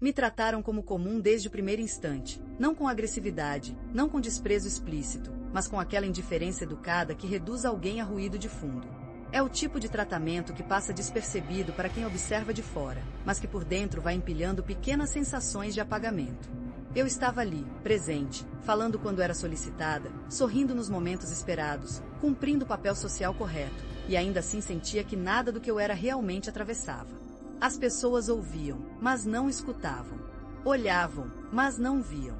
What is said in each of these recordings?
Me trataram como comum desde o primeiro instante, não com agressividade, não com desprezo explícito, mas com aquela indiferença educada que reduz alguém a ruído de fundo. É o tipo de tratamento que passa despercebido para quem observa de fora, mas que por dentro vai empilhando pequenas sensações de apagamento. Eu estava ali, presente, falando quando era solicitada, sorrindo nos momentos esperados, cumprindo o papel social correto, e ainda assim sentia que nada do que eu era realmente atravessava. As pessoas ouviam, mas não escutavam. Olhavam, mas não viam.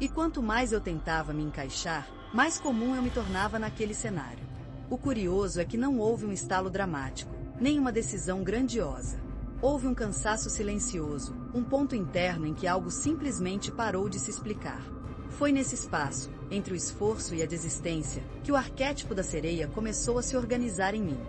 E quanto mais eu tentava me encaixar, mais comum eu me tornava naquele cenário. O curioso é que não houve um estalo dramático, nem uma decisão grandiosa. Houve um cansaço silencioso, um ponto interno em que algo simplesmente parou de se explicar. Foi nesse espaço, entre o esforço e a desistência, que o arquétipo da sereia começou a se organizar em mim.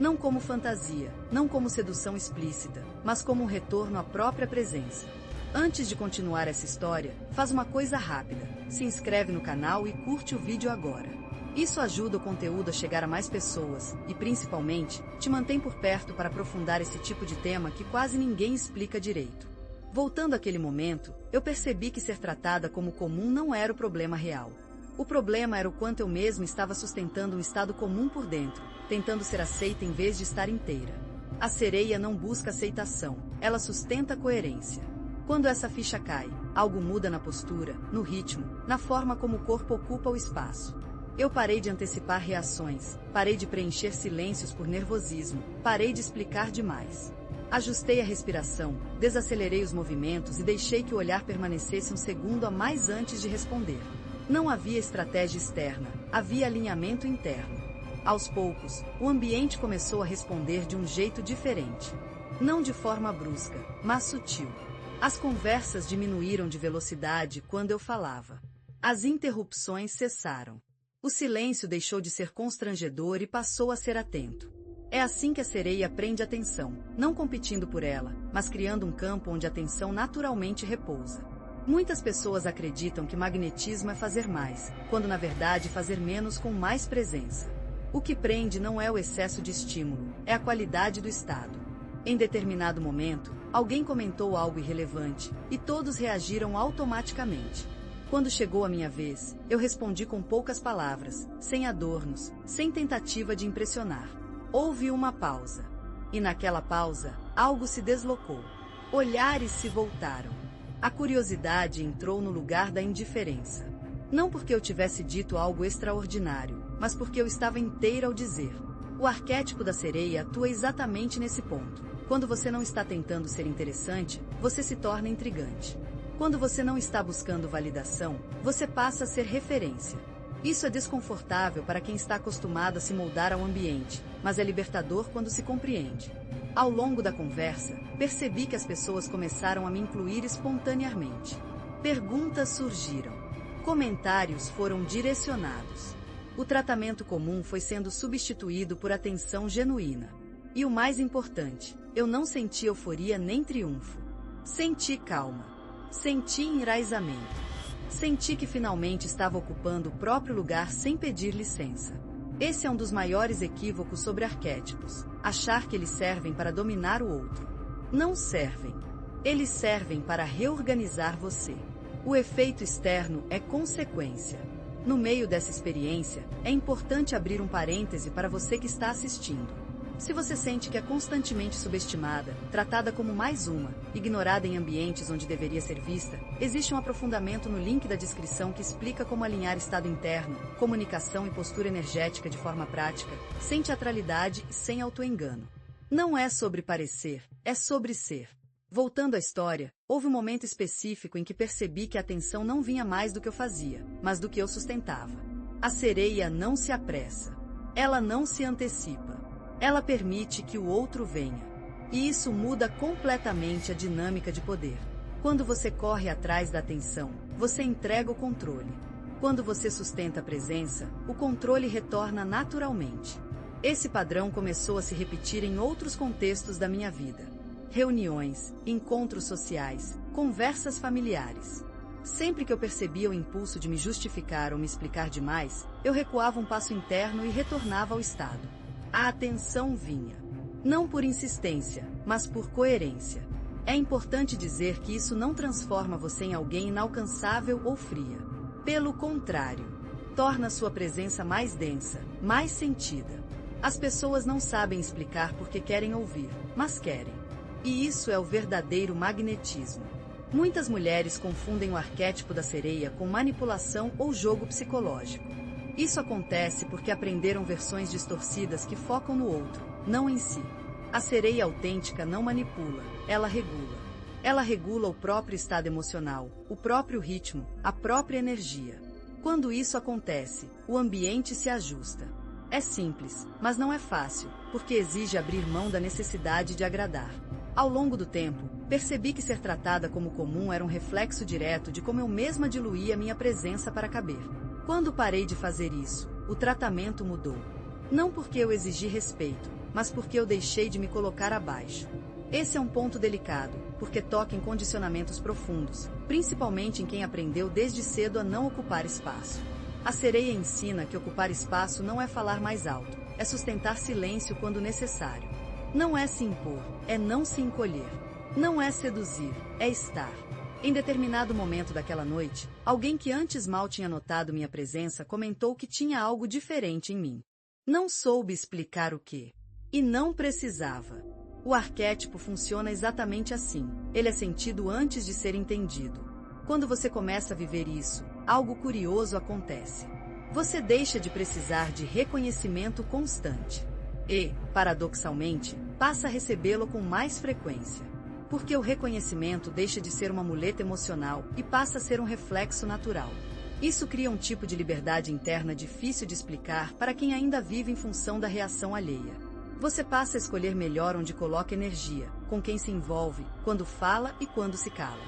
Não como fantasia, não como sedução explícita, mas como um retorno à própria presença. Antes de continuar essa história, faz uma coisa rápida, se inscreve no canal e curte o vídeo agora. Isso ajuda o conteúdo a chegar a mais pessoas e, principalmente, te mantém por perto para aprofundar esse tipo de tema que quase ninguém explica direito. Voltando àquele momento, eu percebi que ser tratada como comum não era o problema real. O problema era o quanto eu mesmo estava sustentando um estado comum por dentro, tentando ser aceita em vez de estar inteira. A sereia não busca aceitação, ela sustenta a coerência. Quando essa ficha cai, algo muda na postura, no ritmo, na forma como o corpo ocupa o espaço. Eu parei de antecipar reações, parei de preencher silêncios por nervosismo, parei de explicar demais. Ajustei a respiração, desacelerei os movimentos e deixei que o olhar permanecesse um segundo a mais antes de responder. Não havia estratégia externa, havia alinhamento interno. Aos poucos, o ambiente começou a responder de um jeito diferente. Não de forma brusca, mas sutil. As conversas diminuíram de velocidade quando eu falava. As interrupções cessaram. O silêncio deixou de ser constrangedor e passou a ser atento. É assim que a sereia prende atenção, não competindo por ela, mas criando um campo onde a atenção naturalmente repousa. Muitas pessoas acreditam que magnetismo é fazer mais, quando na verdade fazer menos com mais presença. O que prende não é o excesso de estímulo, é a qualidade do estado. Em determinado momento, alguém comentou algo irrelevante, e todos reagiram automaticamente. Quando chegou a minha vez, eu respondi com poucas palavras, sem adornos, sem tentativa de impressionar. Houve uma pausa. E naquela pausa, algo se deslocou. Olhares se voltaram. A curiosidade entrou no lugar da indiferença. Não porque eu tivesse dito algo extraordinário, mas porque eu estava inteira ao dizer. O arquétipo da sereia atua exatamente nesse ponto. Quando você não está tentando ser interessante, você se torna intrigante. Quando você não está buscando validação, você passa a ser referência. Isso é desconfortável para quem está acostumado a se moldar ao ambiente, mas é libertador quando se compreende. Ao longo da conversa, percebi que as pessoas começaram a me incluir espontaneamente. Perguntas surgiram. Comentários foram direcionados. O tratamento comum foi sendo substituído por atenção genuína. E o mais importante, eu não senti euforia nem triunfo. Senti calma. Senti enraizamento. Senti que finalmente estava ocupando o próprio lugar sem pedir licença. Esse é um dos maiores equívocos sobre arquétipos, achar que eles servem para dominar o outro. Não servem. Eles servem para reorganizar você. O efeito externo é consequência. No meio dessa experiência, é importante abrir um parêntese para você que está assistindo. Se você sente que é constantemente subestimada, tratada como mais uma, ignorada em ambientes onde deveria ser vista, existe um aprofundamento no link da descrição que explica como alinhar estado interno, comunicação e postura energética de forma prática, sem teatralidade e sem autoengano. Não é sobre parecer, é sobre ser. Voltando à história, houve um momento específico em que percebi que a atenção não vinha mais do que eu fazia, mas do que eu sustentava. A sereia não se apressa. Ela não se antecipa. Ela permite que o outro venha. E isso muda completamente a dinâmica de poder. Quando você corre atrás da atenção, você entrega o controle. Quando você sustenta a presença, o controle retorna naturalmente. Esse padrão começou a se repetir em outros contextos da minha vida. Reuniões, encontros sociais, conversas familiares. Sempre que eu percebia o impulso de me justificar ou me explicar demais, eu recuava um passo interno e retornava ao estado. A atenção vinha. Não por insistência, mas por coerência. É importante dizer que isso não transforma você em alguém inalcançável ou fria. Pelo contrário, torna sua presença mais densa, mais sentida. As pessoas não sabem explicar porque querem ouvir, mas querem. E isso é o verdadeiro magnetismo. Muitas mulheres confundem o arquétipo da sereia com manipulação ou jogo psicológico. Isso acontece porque aprenderam versões distorcidas que focam no outro, não em si. A sereia autêntica não manipula, ela regula. Ela regula o próprio estado emocional, o próprio ritmo, a própria energia. Quando isso acontece, o ambiente se ajusta. É simples, mas não é fácil, porque exige abrir mão da necessidade de agradar. Ao longo do tempo, percebi que ser tratada como comum era um reflexo direto de como eu mesma diluía minha presença para caber. Quando parei de fazer isso, o tratamento mudou. Não porque eu exigi respeito, mas porque eu deixei de me colocar abaixo. Esse é um ponto delicado, porque toca em condicionamentos profundos, principalmente em quem aprendeu desde cedo a não ocupar espaço. A sereia ensina que ocupar espaço não é falar mais alto, é sustentar silêncio quando necessário. Não é se impor, é não se encolher. Não é seduzir, é estar. Em determinado momento daquela noite, alguém que antes mal tinha notado minha presença comentou que tinha algo diferente em mim. Não soube explicar o quê. E não precisava. O arquétipo funciona exatamente assim. Ele é sentido antes de ser entendido. Quando você começa a viver isso, algo curioso acontece. Você deixa de precisar de reconhecimento constante. E, paradoxalmente, passa a recebê-lo com mais frequência. Porque o reconhecimento deixa de ser uma muleta emocional e passa a ser um reflexo natural. Isso cria um tipo de liberdade interna difícil de explicar para quem ainda vive em função da reação alheia. Você passa a escolher melhor onde coloca energia, com quem se envolve, quando fala e quando se cala.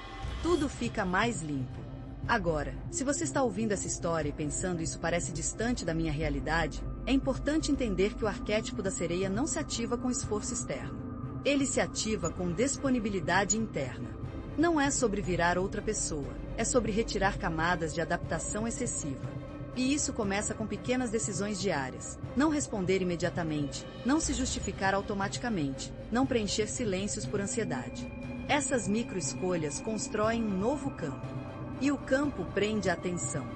Tudo fica mais limpo. Agora, se você está ouvindo essa história e pensando isso parece distante da minha realidade, é importante entender que o arquétipo da sereia não se ativa com esforço externo. Ele se ativa com disponibilidade interna. Não é sobre virar outra pessoa, é sobre retirar camadas de adaptação excessiva. E isso começa com pequenas decisões diárias. Não responder imediatamente, não se justificar automaticamente, não preencher silêncios por ansiedade. Essas micro-escolhas constroem um novo campo. E o campo prende a atenção.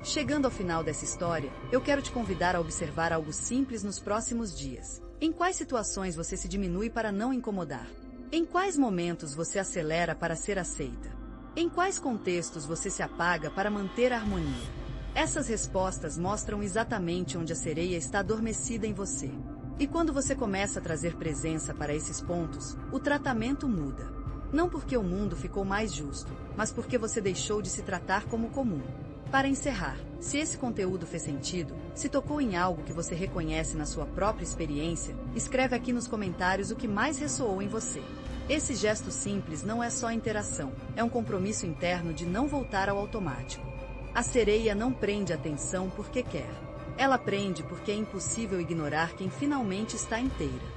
Chegando ao final dessa história, eu quero te convidar a observar algo simples nos próximos dias. Em quais situações você se diminui para não incomodar? Em quais momentos você acelera para ser aceita? Em quais contextos você se apaga para manter a harmonia? Essas respostas mostram exatamente onde a sereia está adormecida em você. E quando você começa a trazer presença para esses pontos, o tratamento muda. Não porque o mundo ficou mais justo, mas porque você deixou de se tratar como comum. Para encerrar, se esse conteúdo fez sentido, se tocou em algo que você reconhece na sua própria experiência, escreve aqui nos comentários o que mais ressoou em você. Esse gesto simples não é só interação, é um compromisso interno de não voltar ao automático. A sereia não prende atenção porque quer. Ela prende porque é impossível ignorar quem finalmente está inteira.